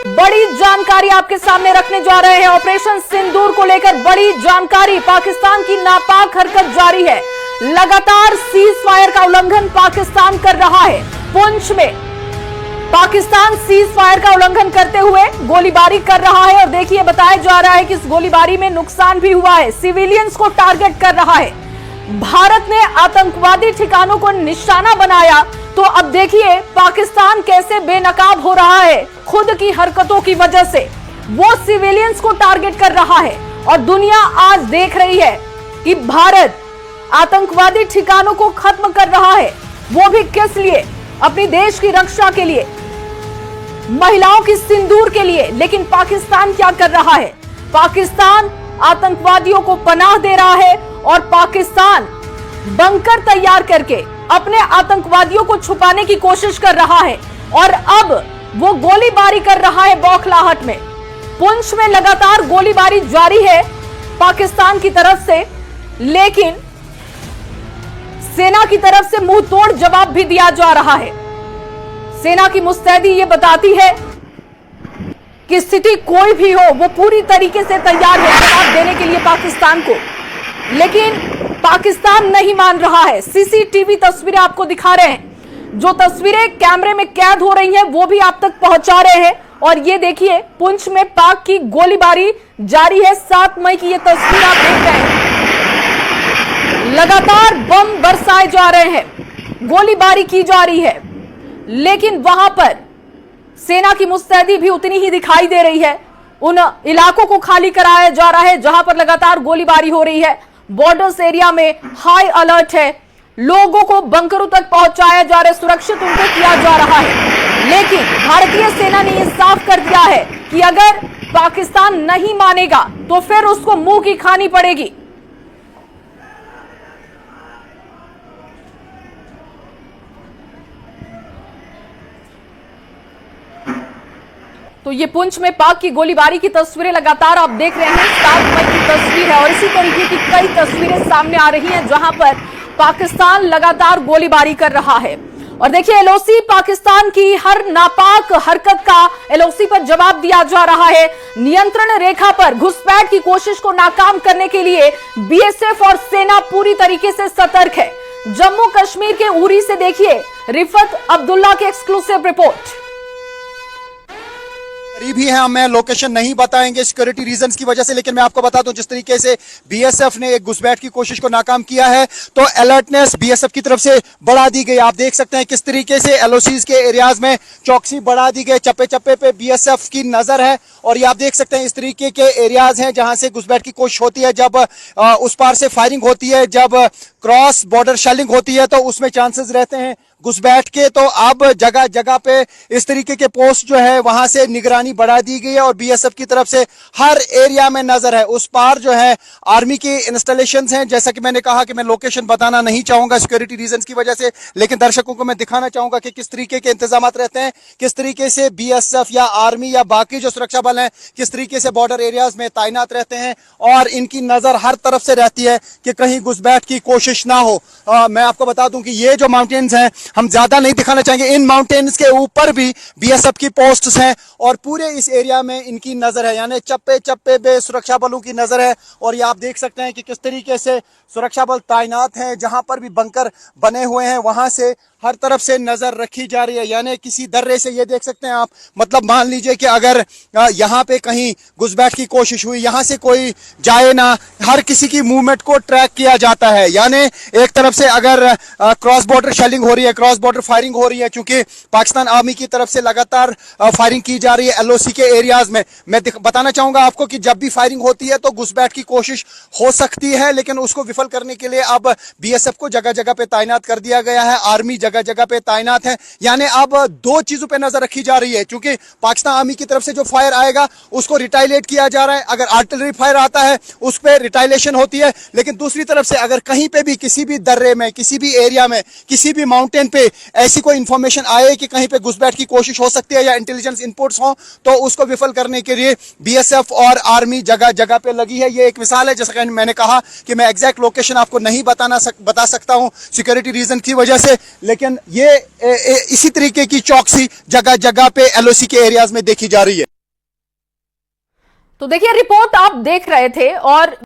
बड़ी जानकारी आपके सामने रखने जा रहे हैं। ऑपरेशन सिंदूर को लेकर बड़ी जानकारी। पाकिस्तान की नापाक हरकत जारी है। लगातार सीज फायर का उल्लंघन पाकिस्तान कर रहा है। पुंछ में पाकिस्तान सीज फायर का उल्लंघन करते हुए गोलीबारी कर रहा है और देखिए बताया जा रहा है कि इस गोलीबारी में नुकसान भी हुआ है। सिविलियंस को टारगेट कर रहा है। भारत ने आतंकवादी ठिकानों को निशाना बनाया तो अब देखिए पाकिस्तान कैसे बेनकाब हो रहा है। खुद की हरकतों की वजह से वो सिविलियंस को टारगेट कर रहा है और दुनिया आज देख रही है कि भारत आतंकवादी ठिकानों को खत्म कर रहा है। वो भी किस लिए? अपनी देश की रक्षा के लिए, महिलाओं की सिंदूर के लिए। लेकिन पाकिस्तान क्या कर रहा है? पाकिस्तान आतंकवादियों को पनाह दे रहा है और पाकिस्तान बंकर तैयार करके अपने आतंकवादियों को छुपाने की कोशिश कर रहा है और अब वो गोलीबारी कर रहा है बौखलाहट में। पुंछ में लगातार गोलीबारी जारी है पाकिस्तान की तरफ से, लेकिन सेना की तरफ से मुंह तोड़ जवाब भी दिया जा रहा है। सेना की मुस्तैदी ये बताती है कि स्थिति कोई भी हो वो पूरी तरीके से तैयार है जवाब देने के लिए पाकिस्तान को, लेकिन पाकिस्तान नहीं मान रहा है। सीसीटीवी तस्वीरें आपको दिखा रहे हैं। जो तस्वीरें कैमरे में कैद हो रही हैं वो भी आप तक पहुंचा रहे हैं और ये देखिए पुंछ में पाक की गोलीबारी जारी है। 7 मई की ये तस्वीर आप देख रहे हैं। लगातार बम बरसाए जा रहे हैं, गोलीबारी की जा रही है, लेकिन वहां पर सेना की मुस्तैदी भी उतनी ही दिखाई दे रही है। उन इलाकों को खाली कराया जा रहा है जहां पर लगातार गोलीबारी हो रही है। बॉर्डर्स एरिया में हाई अलर्ट है। लोगों को बंकरों तक पहुंचाया जा रहा है, सुरक्षित उनको किया जा रहा है। लेकिन भारतीय सेना ने यह साफ कर दिया है कि अगर पाकिस्तान नहीं मानेगा तो फिर उसको मुंह की खानी पड़ेगी। तो ये पुंछ में पाक की गोलीबारी की तस्वीरें लगातार आप देख रहे हैं। 7 मई की तस्वीर है और इसी तरीके की कई तस्वीरें सामने आ रही हैं जहां पर पाकिस्तान लगातार गोलीबारी कर रहा है। और देखिए एलओसी पाकिस्तान की हर नापाक हरकत का एलओसी पर जवाब दिया जा रहा है। नियंत्रण रेखा पर घुसपैठ की कोशिश को नाकाम करने के लिए बीएसएफ और सेना पूरी तरीके से सतर्क है। जम्मू कश्मीर के उरी से देखिए रिफत अब्दुल्ला की एक्सक्लूसिव रिपोर्ट। करीब ही है, मैं लोकेशन नहीं बताएंगे सिक्योरिटी रीजंस की वजह से, लेकिन मैं आपको बता दूं जिस तरीके से बीएसएफ ने एक घुसपैठ की कोशिश को नाकाम किया है तो अलर्टनेस बीएसएफ की तरफ से बढ़ा दी गई। आप देख सकते हैं किस तरीके से एलओसीज के एरियाज में चौकसी बढ़ा दी गई। चप्पे चप्पे पे बीएसएफ की नजर है और ये आप देख सकते हैं इस तरीके के एरियाज हैं जहां से घुसपैठ की कोशिश होती है। जब उस पार से फायरिंग होती है, जब क्रॉस बॉर्डर शेलिंग होती है तो उसमें चांसेस रहते हैं घुसपैठ के। तो अब जगह जगह पे इस तरीके के पोस्ट जो है वहां से निगरानी बढ़ा दी गई है और बीएसएफ की तरफ से हर एरिया में नजर है। उस पार जो है आर्मी की इंस्टॉलेशंस हैं। जैसा कि मैंने कहा कि मैं लोकेशन बताना नहीं चाहूंगा सिक्योरिटी रीजंस की वजह से, लेकिन दर्शकों को मैं दिखाना चाहूंगा कि किस तरीके के इंतजाम रहते हैं, किस तरीके से बीएसएफ या आर्मी या बाकी जो सुरक्षा बल हैं किस तरीके से बॉर्डर एरियाज में तैनात रहते हैं और इनकी नजर हर तरफ से रहती है कि कहीं घुसपैठ की कोशिश ना हो। मैं आपको बता दूं कि ये जो माउंटेन्स हैं हम ज्यादा नहीं दिखाना चाहेंगे, इन माउंटेन्स के ऊपर भी बीएसएफ की पोस्ट्स हैं और पूरे इस एरिया में इनकी नजर है, यानी चप्पे चप्पे पे सुरक्षा बलों की नजर है। और ये आप देख सकते हैं कि किस तरीके से सुरक्षा बल तैनात हैं। जहां पर भी बंकर बने हुए हैं वहां से हर तरफ से नजर रखी जा रही है, यानी किसी दर्रे से ये देख सकते हैं आप, मतलब मान लीजिए कि अगर यहाँ पे कहीं घुसपैठ की कोशिश हुई, यहाँ से कोई जाए ना, हर किसी की मूवमेंट को ट्रैक किया जाता है। यानी एक तरफ से अगर क्रॉस बॉर्डर शेलिंग हो रही है, क्रॉस बॉर्डर फायरिंग हो रही है, क्योंकि पाकिस्तान आर्मी की तरफ से लगातार फायरिंग की जा रही है एलओसी के एरियाज में। मैं बताना चाहूंगा आपको कि जब भी फायरिंग होती है तो घुसपैठ की कोशिश हो सकती है, लेकिन उसको विफल करने के लिए अब बीएसएफ को जगह जगह पे तैनात कर दिया गया है, आर्मी जगह जगह पे तैनात है। यानी अब 2 चीजों पे नजर रखी जा रही है, क्योंकि पाकिस्तान आर्मी की तरफ से जो फायर आएगा उसको रिटाइलेट किया जा रहा है। अगर आर्टिलरी फायर आता है उस पर रिटाइलेशन होती है, लेकिन दूसरी तरफ से अगर कहीं पे भी किसी भी दर्रे में, किसी भी एरिया में, किसी भी माउंटेन पे ऐसी कोई इंफॉर्मेशन आए कि कहीं पे घुसपैठ की कोशिश हो सकती है या इंटेलिजेंस इनपुट्स हो, तो उसको विफल करने के लिए बीएसएफ और आर्मी जगह जगह पे लगी है। ये एक मिसाल है, जैसा कि मैंने कहा कि मैं एग्जैक्ट लोकेशन आपको नहीं बता सकता हूं सिक्योरिटी रीजन की वजह से, लेकिन ये इसी तरीके की चौकसी जगह जगह पे एलओसी के एरियाज में देखी जा रही है। तो देखिए रिपोर्ट आप देख रहे थे और